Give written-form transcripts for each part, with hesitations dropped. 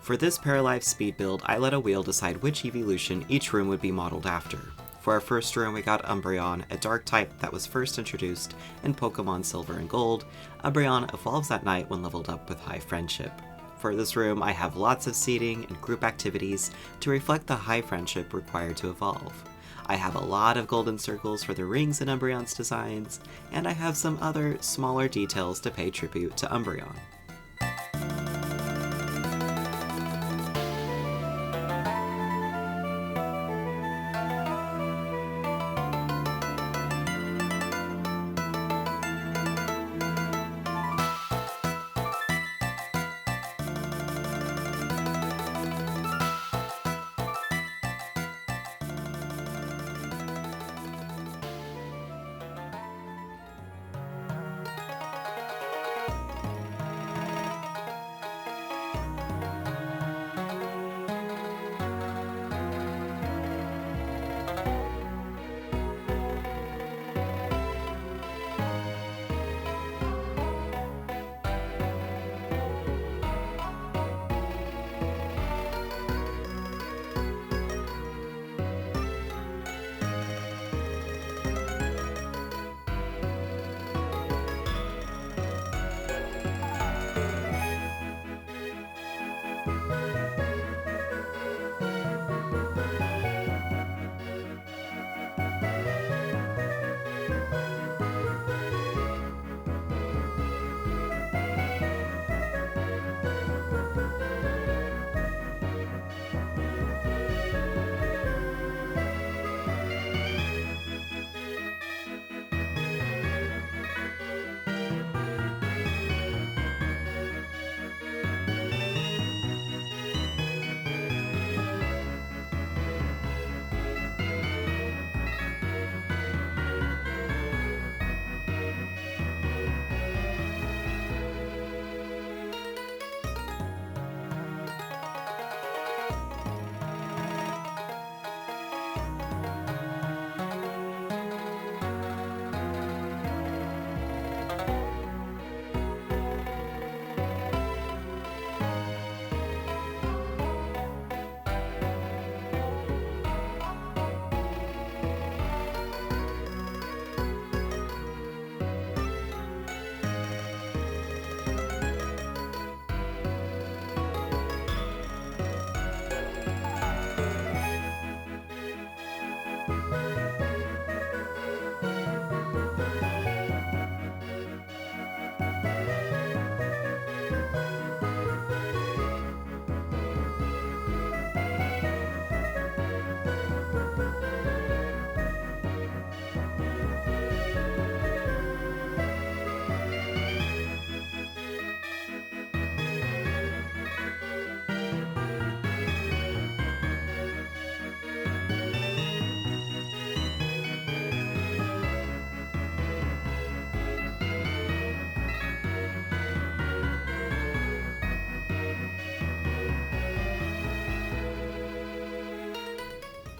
For this Paralives Build, I let a wheel decide which Eeveelution each room would be modeled after. For our first room we got Umbreon, a dark type that was first introduced in Pokemon Silver and Gold. Umbreon evolves at night when leveled up with high friendship. For this room I have lots of seeding and group activities to reflect the high friendship required to evolve. I have a lot of golden circles for the rings in Umbreon's designs, and I have some other smaller details to pay tribute to Umbreon.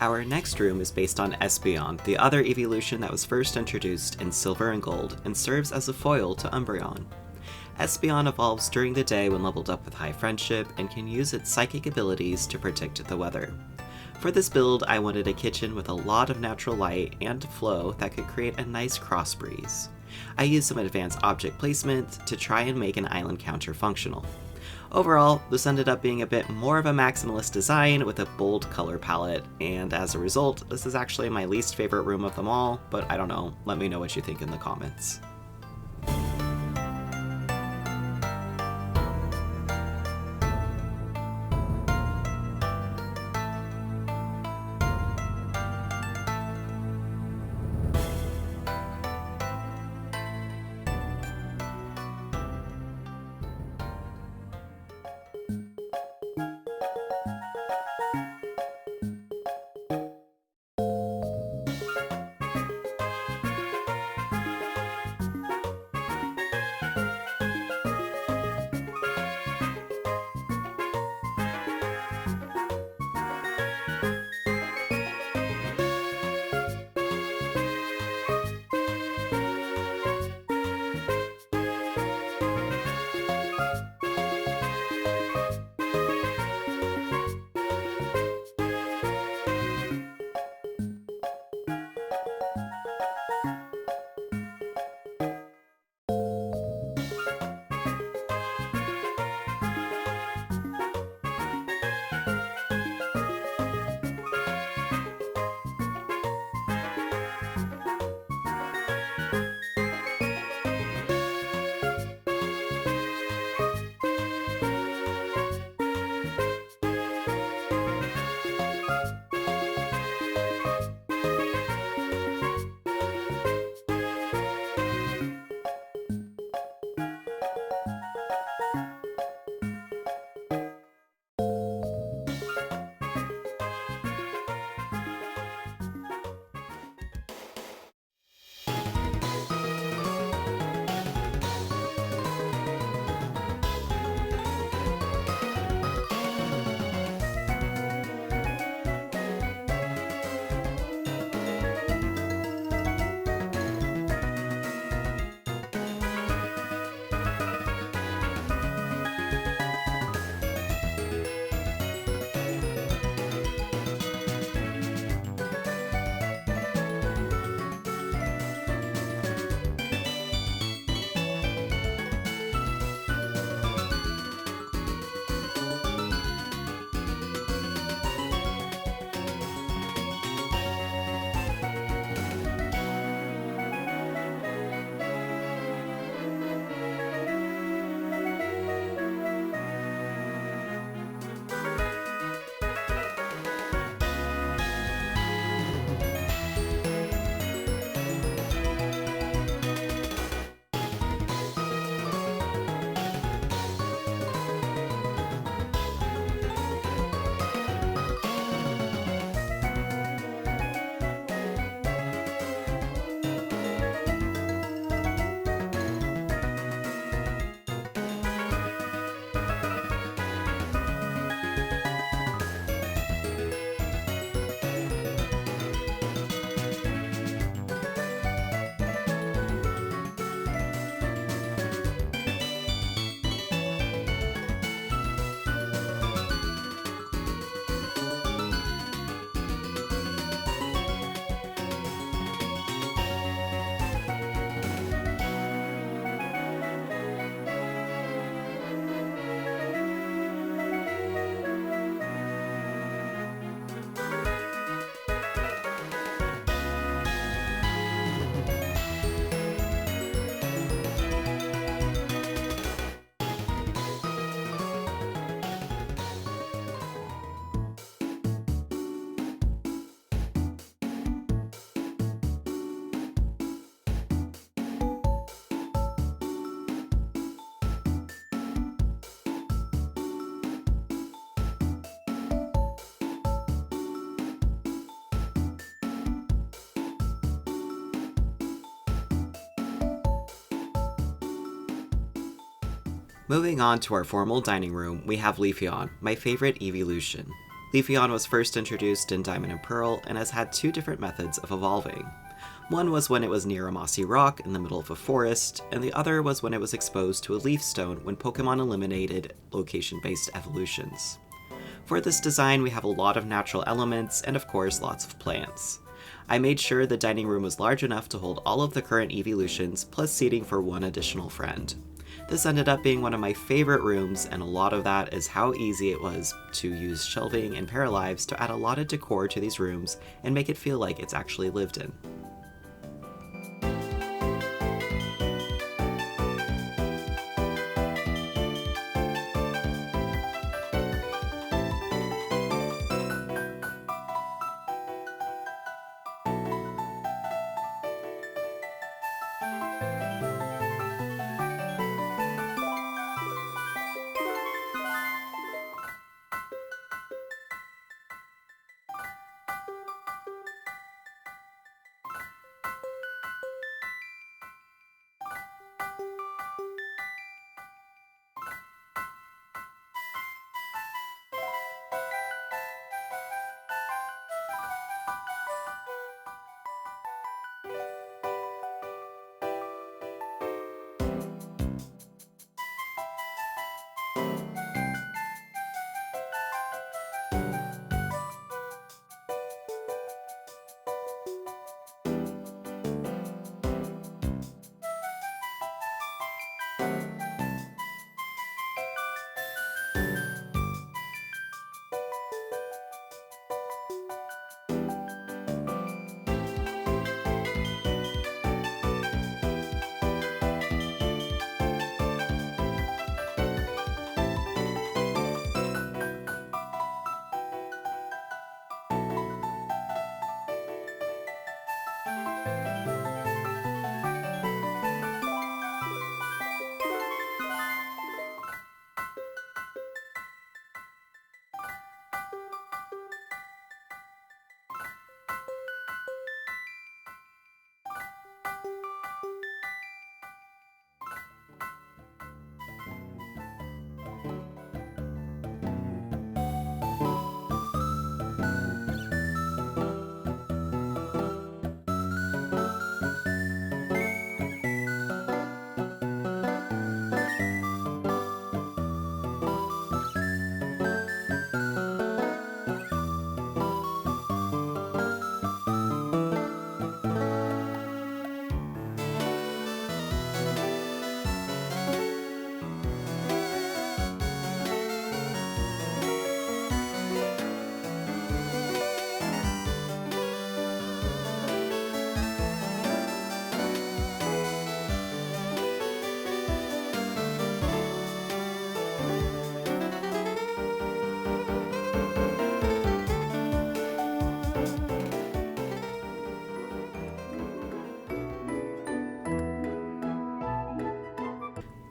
Our next room is based on Espeon, the other Eeveelution that was first introduced in Silver and Gold, and serves as a foil to Umbreon. Espeon evolves during the day when leveled up with high friendship, and can use its psychic abilities to predict the weather. For this build, I wanted a kitchen with a lot of natural light and flow that could create a nice cross breeze. I used some advanced object placement to try and make an island counter functional. Overall, this ended up being a bit more of a maximalist design with a bold color palette, and as a result, this is actually my least favorite room of them all, but I don't know, let me know what you think in the comments. Moving on to our formal dining room, we have Leafeon, my favorite Eeveelution. Leafeon was first introduced in Diamond and Pearl and has had two different methods of evolving. One was when it was near a mossy rock in the middle of a forest, and the other was when it was exposed to a leaf stone when Pokemon eliminated location-based evolutions. For this design, we have a lot of natural elements and of course lots of plants. I made sure the dining room was large enough to hold all of the current Eeveelutions plus seating for one additional friend. This ended up being one of my favorite rooms, and a lot of that is how easy it was to use shelving in Paralives to add a lot of decor to these rooms and make it feel like it's actually lived in.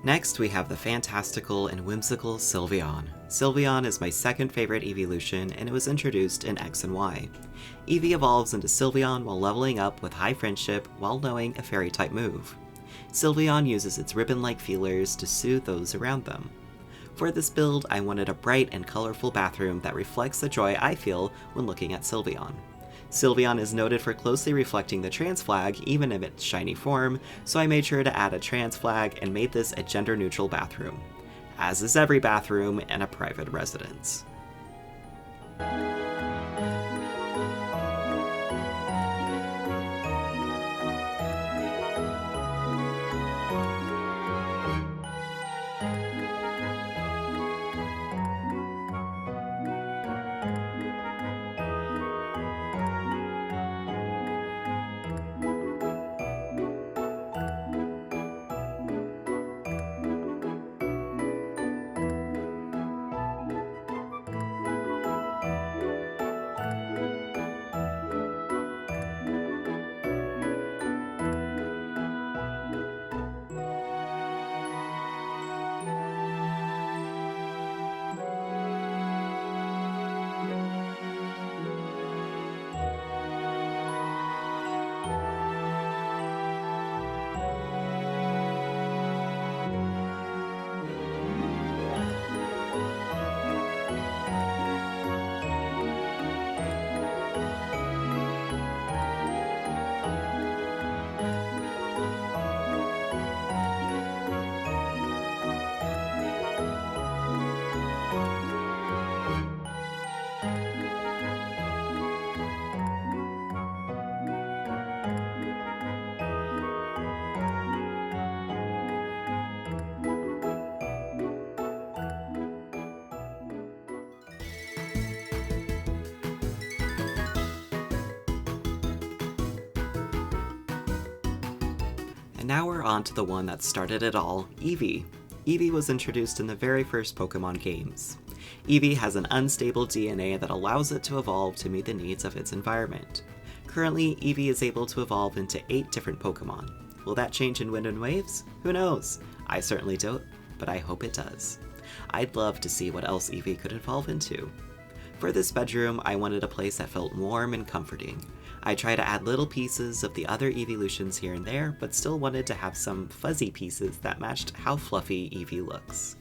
Next, we have the fantastical and whimsical Sylveon. Sylveon is my second favorite Eeveelution, and it was introduced in X and Y. Eevee evolves into Sylveon while leveling up with high friendship while knowing a fairy-type move. Sylveon uses its ribbon-like feelers to soothe those around them. For this build, I wanted a bright and colorful bathroom that reflects the joy I feel when looking at Sylveon. Sylveon is noted for closely reflecting the trans flag, even in its shiny form, so I made sure to add a trans flag and made this a gender-neutral bathroom, as is every bathroom in a private residence. And now we're on to the one that started it all, Eevee. Eevee was introduced in the very first Pokemon games. Eevee has an unstable DNA that allows it to evolve to meet the needs of its environment. Currently, Eevee is able to evolve into 8 different Pokemon. Will that change in Wind and Waves? Who knows? I certainly don't, but I hope it does. I'd love to see what else Eevee could evolve into. For this bedroom, I wanted a place that felt warm and comforting. I tried to add little pieces of the other Eeveelutions here and there, but still wanted to have some fuzzy pieces that matched how fluffy Eevee looks.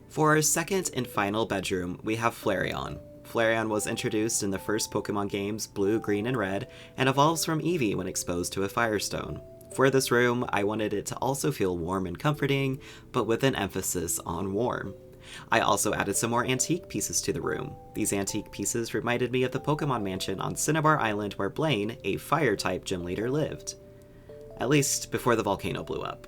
For our second and final bedroom, we have Flareon. Flareon was introduced in the first Pokemon games Blue, Green, and Red, and evolves from Eevee when exposed to a Firestone. For this room, I wanted it to also feel warm and comforting, but with an emphasis on warm. I also added some more antique pieces to the room. These antique pieces reminded me of the Pokemon Mansion on Cinnabar Island where Blaine, a Fire-type gym leader, lived. At least before the volcano blew up.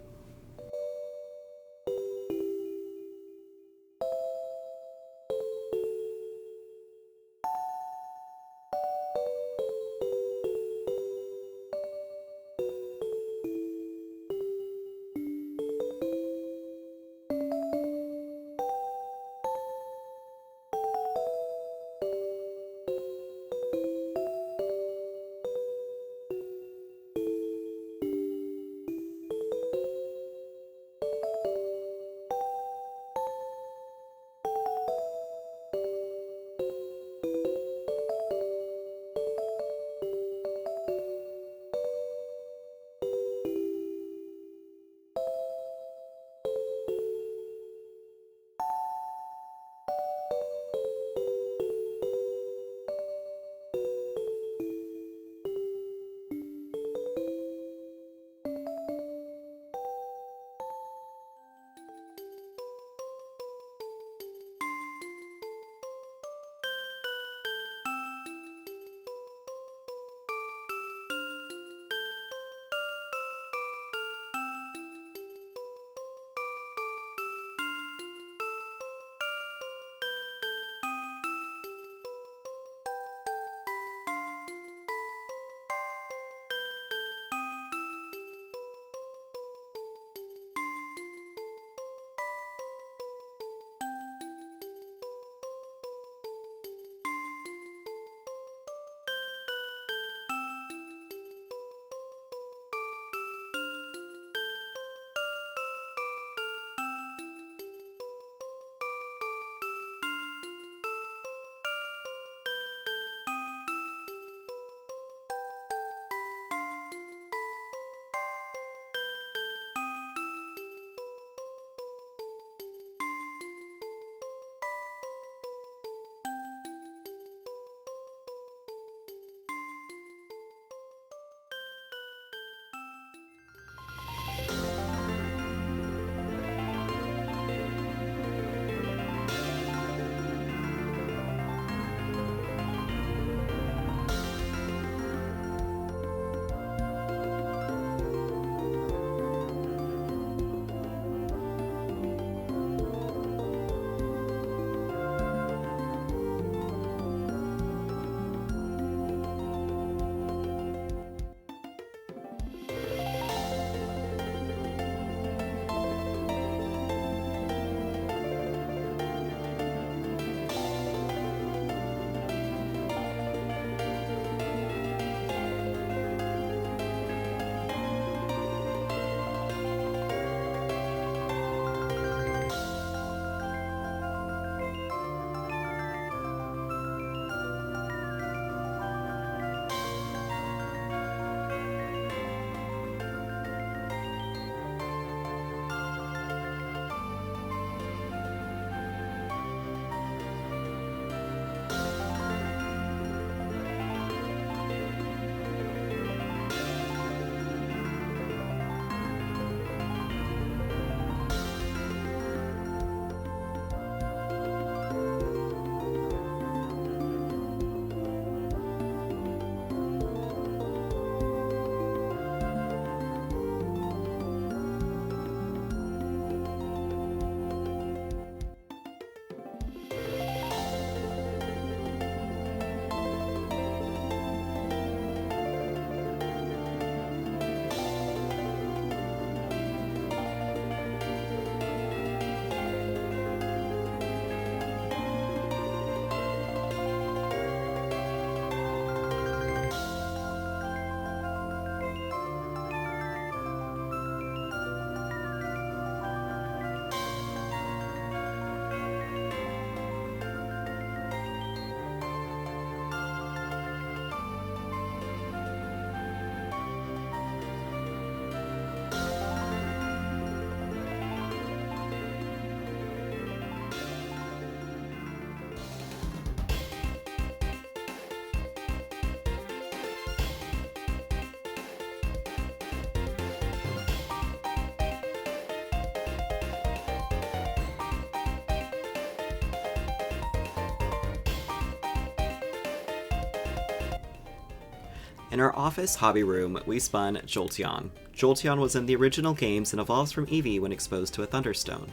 In our office hobby room, we spun Jolteon. Jolteon was in the original games and evolves from Eevee when exposed to a Thunderstone.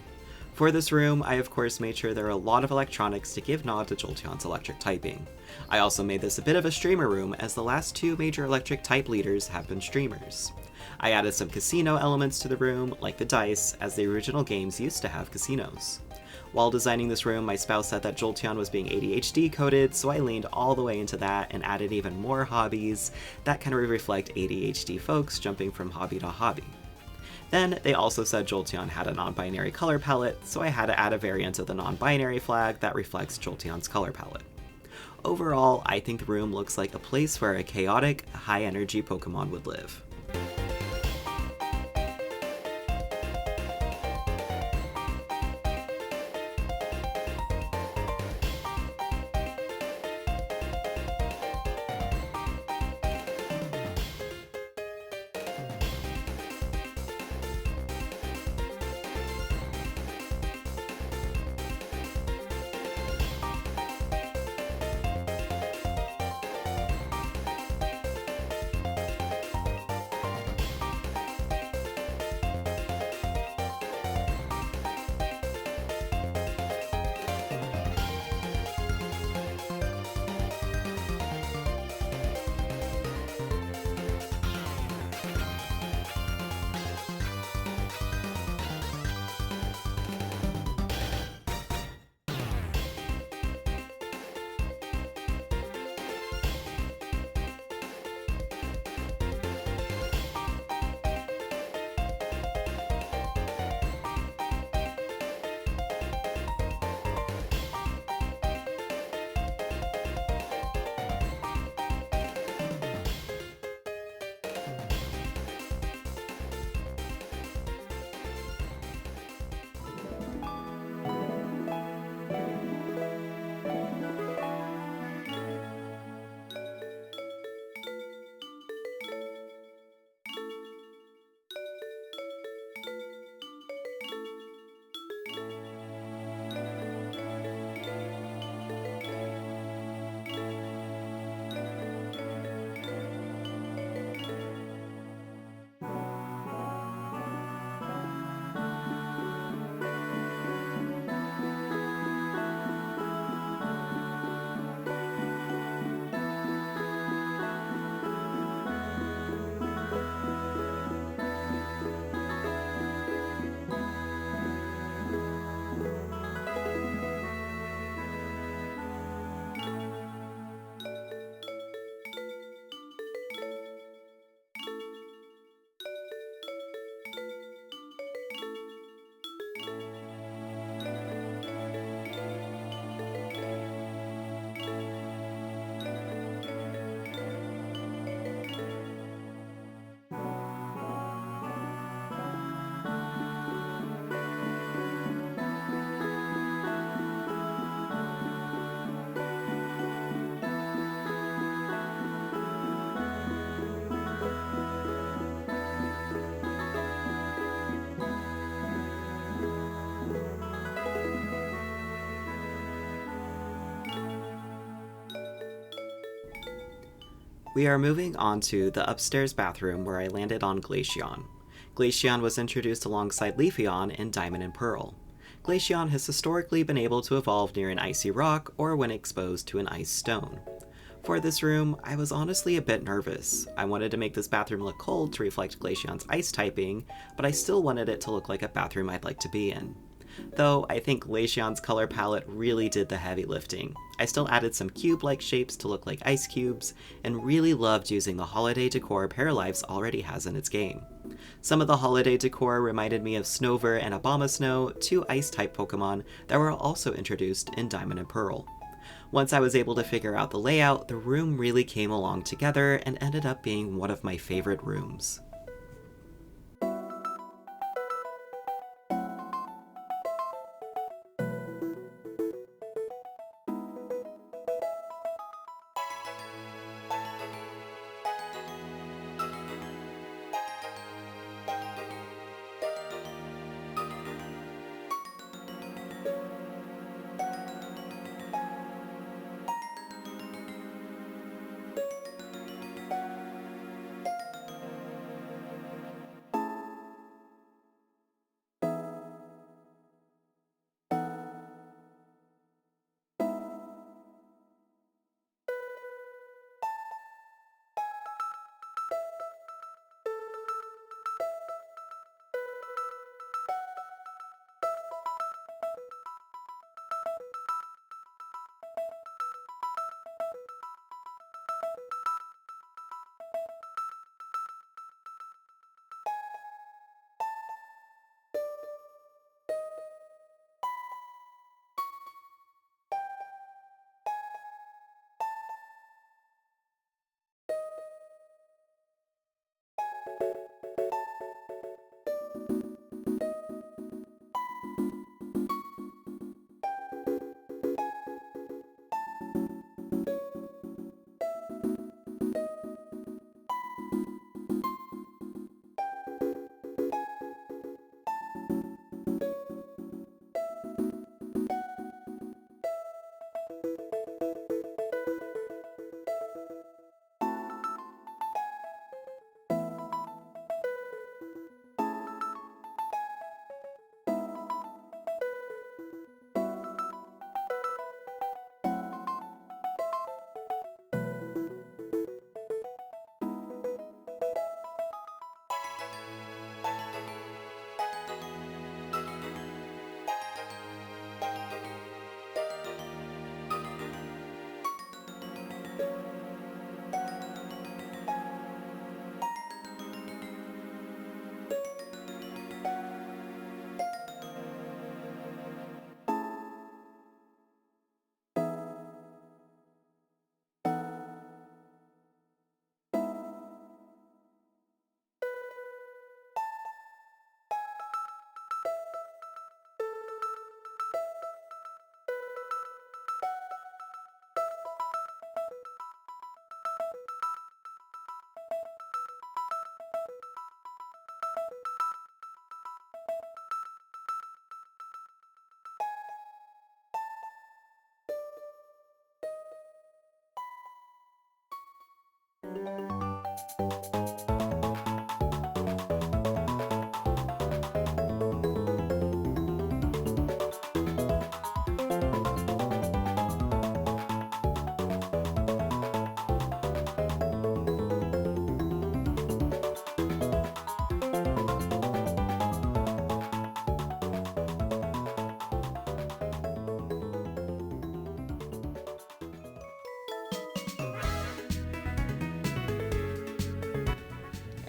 For this room, I of course made sure there are a lot of electronics to give nod to Jolteon's electric typing. I also made this a bit of a streamer room, as the last two major electric type leaders have been streamers. I added some casino elements to the room, like the dice, as the original games used to have casinos. While designing this room, my spouse said that Jolteon was being ADHD coded, so I leaned all the way into that and added even more hobbies that kind of reflect ADHD folks jumping from hobby to hobby. Then, they also said Jolteon had a non-binary color palette, so I had to add a variant of the non-binary flag that reflects Jolteon's color palette. Overall, I think the room looks like a place where a chaotic, high-energy Pokemon would live. We are moving on to the upstairs bathroom where I landed on Glaceon. Glaceon was introduced alongside Leafeon in Diamond and Pearl. Glaceon has historically been able to evolve near an icy rock or when exposed to an ice stone. For this room, I was honestly a bit nervous. I wanted to make this bathroom look cold to reflect Glaceon's ice typing, but I still wanted it to look like a bathroom I'd like to be in. Though I think Glaceon's color palette really did the heavy lifting. I still added some cube-like shapes to look like ice cubes, and really loved using the holiday decor Paralives already has in its game. Some of the holiday decor reminded me of Snover and Abomasnow, two ice-type Pokemon that were also introduced in Diamond and Pearl. Once I was able to figure out the layout, the room really came along together and ended up being one of my favorite rooms.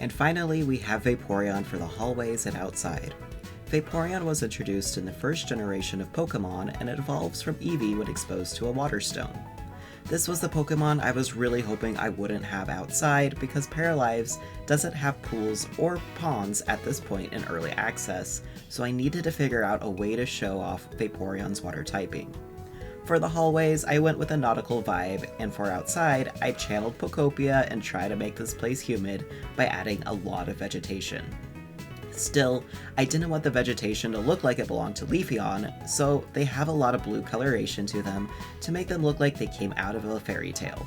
And finally, we have Vaporeon for the hallways and outside. Vaporeon was introduced in the first generation of Pokemon, and it evolves from Eevee when exposed to a water stone. This was the Pokemon I was really hoping I wouldn't have outside, because Paralives doesn't have pools or ponds at this point in early access, so I needed to figure out a way to show off Vaporeon's water typing. For the hallways, I went with a nautical vibe, and for outside, I channeled Pokopia and tried to make this place humid by adding a lot of vegetation. Still, I didn't want the vegetation to look like it belonged to Leafeon, so they have a lot of blue coloration to them to make them look like they came out of a fairy tale.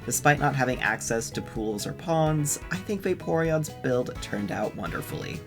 Despite not having access to pools or ponds, I think Vaporeon's build turned out wonderfully.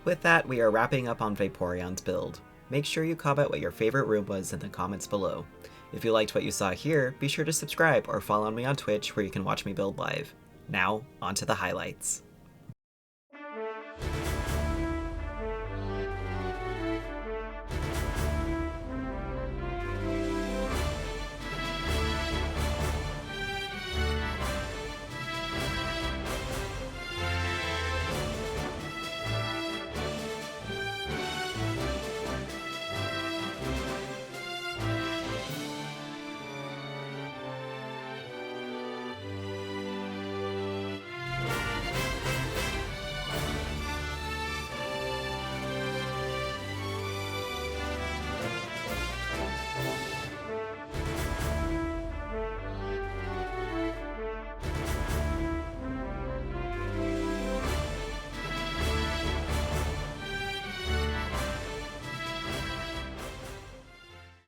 With that, we are wrapping up on Vaporeon's build. Make sure you comment what your favorite room was in the comments below. If you liked what you saw here, be sure to subscribe or follow me on Twitch where you can watch me build live. Now, on to the highlights.